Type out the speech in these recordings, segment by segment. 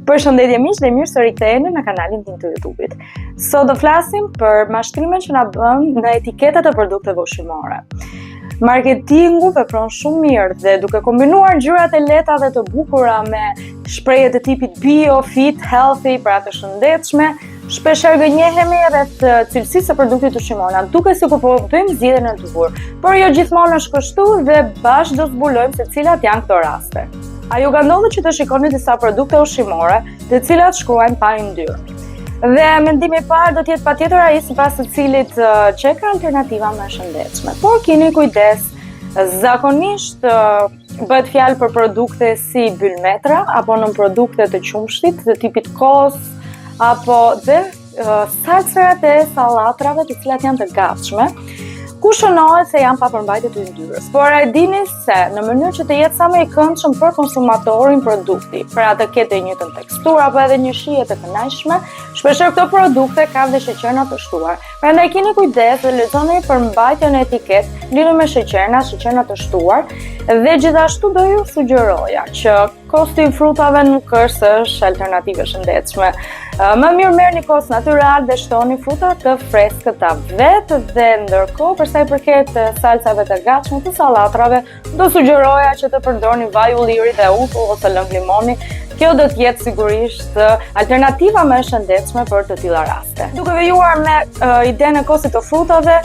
Përshëndetje miq dhe mirë se riktheheni në kanalin tim të YouTube-it. Sot do flasim për mashtrimet që na bën në etiketat e produkteve ushqimore. Marketingu vepron shumë mirë dhe duke kombinuar ngjyrat e lehta dhe të bukura me shprehje të tipit bio, fit, healthy, pra të shëndetshme, shpeshherë gënjehemi rreth cilësisë së produktit ushqimor, na duket sikur po bëjmë zgjedhjen e duhur, por jo gjithmonë është kështu dhe bashkë do zbulojmë se cilat janë këto raste. A ju ka ndodhur që të shikoni disa produkte ushqimore, të cilat shkruajnë pa yndyrë? Dhe mendimi i parë do të jetë patjetër ai sipas të cilit që ka alternativa më shëndetshme. Por keni kujdes, zakonisht bëhet fjalë për produkte si bylmetra apo në produkte të qumshtit, të tipit kos, apo dhe salsat e sallatrave të cilat janë të gatshme, ku shënohet se janë pa përmbajtje të yndyrës. Por e dini se në mënyrë që të jetë sa më i këndshëm për konsumatorin produkti, pra të ketë të njëjtën teksturë apo edhe një shije të kënaqshme, shpeshherë këto produkte kanë dhe sheqerna të shtuar. Prandaj keni kujdes dhe lexoni përmbajtjen e etiketë lidhur me sheqerna të shtuar dhe gjithashtu do ju sugjeroja që kosti i frutave nuk është alternativë shëndetshme. Më mirë merrni kos natyral dhe shtoni fruta të freskëta vetë dhe ndërkohë për sa i përket salsave të gatshme të sallatrave, do sugjeroja që të përdorni vaj ulliri dhe ull ose lëng limoni. Kjo do të jetë sigurisht alternativa më e shëndetshme për të tilla raste. Duke vijuar me idenë e kostit të frutave,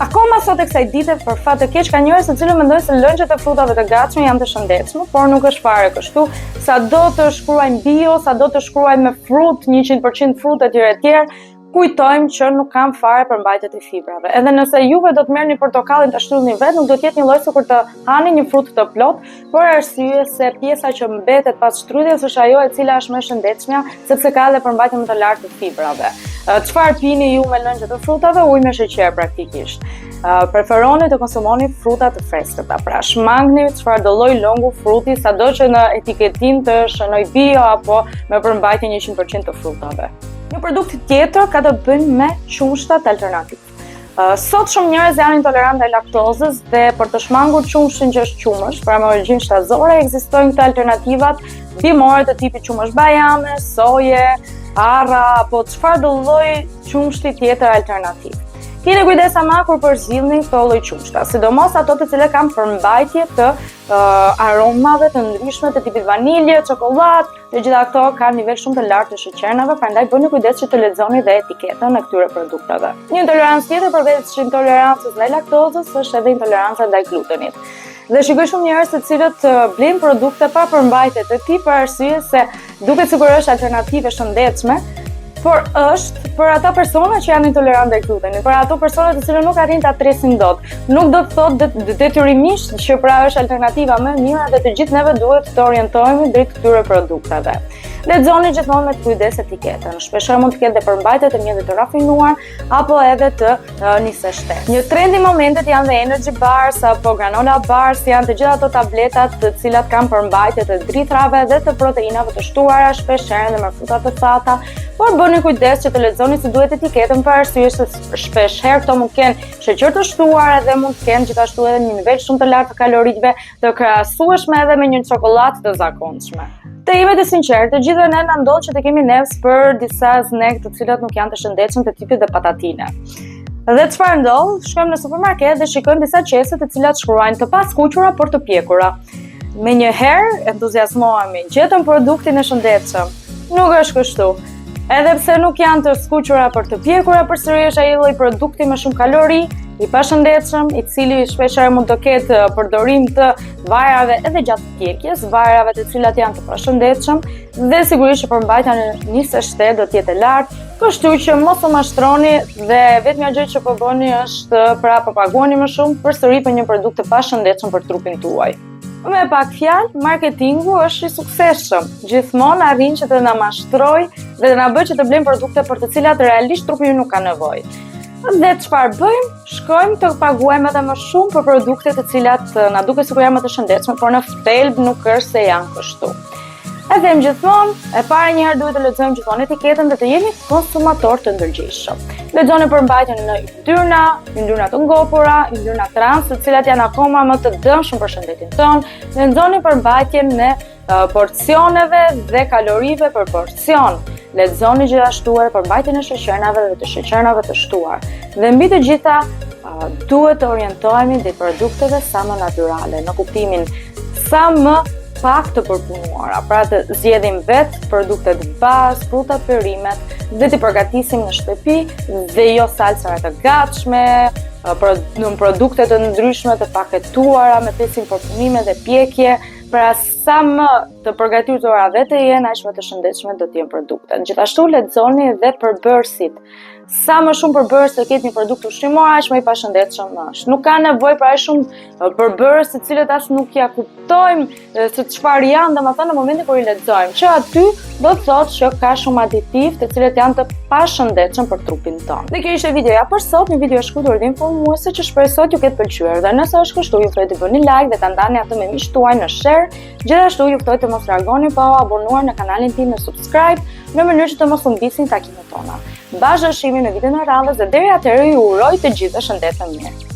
akoma sot e kësaj dite për fat të keq ka njerëz të cilët mendojnë se lëngjet e frutave të gatshme janë të shëndetshme, por nuk është fare kështu. Sado të shkruajmë bio, sado të shkruajmë me frut, 100% frut etj, kujtojmë që nuk kanë fare përmbajtje të fibrave. Edhe nëse juve do të merrni portokallin ta shtyllni vetë, nuk do të jetë një lloj sikur të hani një frut të plot, por arsye se pjesa që mbetet pas shtrydhjes është ajo e cila është më e shëndetshme, sepse ka edhe përmbajtje më të lartë të fibrave. Çfarë pini ju me lëngje të frutave? Ujë me sheqer praktikisht. Preferoni të konsumoni fruta të freskëta, pra shmangni çfarë do lloj lëngu fruti, sado që në etiketim të shënoj bio apo me përmbajtje 100% të frutave. Një produkt tjetër ka të bëjë me qumshtat alternativ. Sot shumë njerëz janë intolerantë ndaj laktozës dhe për të shmangur qumshin që është qumësh, pra me origjinë shtazore, ekzistojnë këto alternativat bimore të tipit qumësh bajame, soje, arra apo çfarëdo lloj qumshti tjetër alternativ. Keni kujdes ama kur përzillni këto lloj qumshta, sidomos ato të cilat kanë përmbajtje të aromave të ndryshme të tipit vanilje, çokoladë, të gjitha këto kanë nivel shumë të lartë të sheqernave, prandaj bëni kujdes që të lexoni dhe etiketën e këtyre produkteve. Një intolerancë tjetër përveç intolerancës ndaj laktozës është edhe intoleranca ndaj glutenit. Dhe shikoj shumë njerëz të cilët blejnë produkte pa përmbajtje të tij për arsye se duket sikur është alternativë shëndetshme, por është për ata persona që janë intolerantë ndaj glutenit, për ato persona të cilët nuk arrin ta tresin dot. Nuk do të thotë detyrimisht që pra është alternativa më e mirë dhe të gjithë neve duhet të orientohemi drejt këtyre produkteve. Lexoni gjithmonë me kujdes etiketën. Shpeshherë mund të ketë përmbajtje të mjedit të rafinuar apo edhe të nisë shtesë. Një trend i momentit janë dhe energy bars apo granola bars, janë të gjitha ato tabletat të cilat kanë përmbajtje të drithrave dhe të proteinave të shtuara, shpeshherë edhe me fruta të thata, por bëni kujdes që të lexoni si duhet etiketën për arsye se shpeshherë këto mund të kenë sheqer të shtuar dhe mund të kenë gjithashtu edhe një nivel shumë të lartë të kalorive, të krahasueshme edhe me një çokoladë të zakonshme. Të jemi të sinqertë, të gjithë ne na ndodh që të kemi nevojë për disa snack të cilat nuk janë të shëndetshëm të tipit dhe patatine. Dhe çfarë ndodh? Shkojmë në supermarket dhe shikojmë disa qese të cilat shkruajnë të paskuqura por të pjekura. Menjëherë entuziazmohemi, gjetëm produktin e shëndetshëm. Nuk është kështu. Edhe pse nuk janë të skuqura por të pjekura, përsëri është ai lloj produkti me shumë kalori, i pashëndetshëm, i cili shpeshherë mund të ketë përdorim të vajrave edhe gjatë pjekjes, vajrave të cilat janë të pashëndetshëm dhe sigurisht që përmbajtja në nisë shtet do të jetë e lartë, kështu që mos u mashtroni dhe vetmja gjë që po bëni është pra paguani më shumë përsëri për një produkt të pashëndetshëm për trupin tuaj. Me pak fjalë, marketingu është i suksesshëm. Gjithmonë arrin që të na mashtrojë dhe të na bëjë që të blejmë produkte për të cilat realisht trupi ju nuk ka nevojë. Dhe çfarë bëjmë? Shkojmë të paguajmë edhe më shumë për produkte të cilat na duket sikur janë më të shëndetshme, por në thelb nuk është se janë kështu. E them gjithmonë, e para njëherë duhet të lexojmë gjithmonë etiketën dhe të jeni konsumator të ndërgjegjshëm. Lexoni për mbajtjen në yndyrna të ngopura, yndyrna trans, të cilat janë akoma më të dëmshme për shëndetin tonë. Lexoni për mbajtjen në porcioneve dhe kalorive për porcion. Lexoni gjithashtu edhe për mbajtjen e sheqernave dhe të sheqernave të shtuar. Dhe mbi të gjitha, duhet të orientohemi ndaj produkteve sa më natyrale, në kuptimin sa më pak të përpunuara, pra të zgjedhim vetë produktet bazë, frutat, perimet dhe t'i përgatisim në shtëpi dhe jo salsa të gatshme, në produkte të ndryshme të paketuara me thesin përpunime dhe pjekje, pra sa më të përgatitura dhe të jenë, aq më të shëndetshme do të jenë produktet. Gjithashtu lexoni edhe përbërësit. Sa më shumë përbërës të ketë një produkt ushqimor, aq më i pashëndetshëm është. Nuk ka nevojë për aq shumë përbërës të cilët as nuk ja kuptojmë se çfarë janë, domethënë në momentin kur i lexojmë, që aty do të thotë që ka shumë aditiv të cilët janë të pashëndetshëm për trupin tonë. Dhe kjo ishte videoja për sot, një video e shkurtër dhe informuese që shpresoj t'ju ketë pëlqyer. Dhe nëse është kështu, ju ftoj të bëni like dhe ta ndani atë me miqtë tuaj në share. Gjithashtu ju ftoj të mos largoni pa u abonuar në kanalin tim në subscribe, në mënyrë që të mos humbisni takimet tona. Bashkë shihemi në videon e radhës dhe deri atëherë ju uroj të gjithë shëndet të mirë.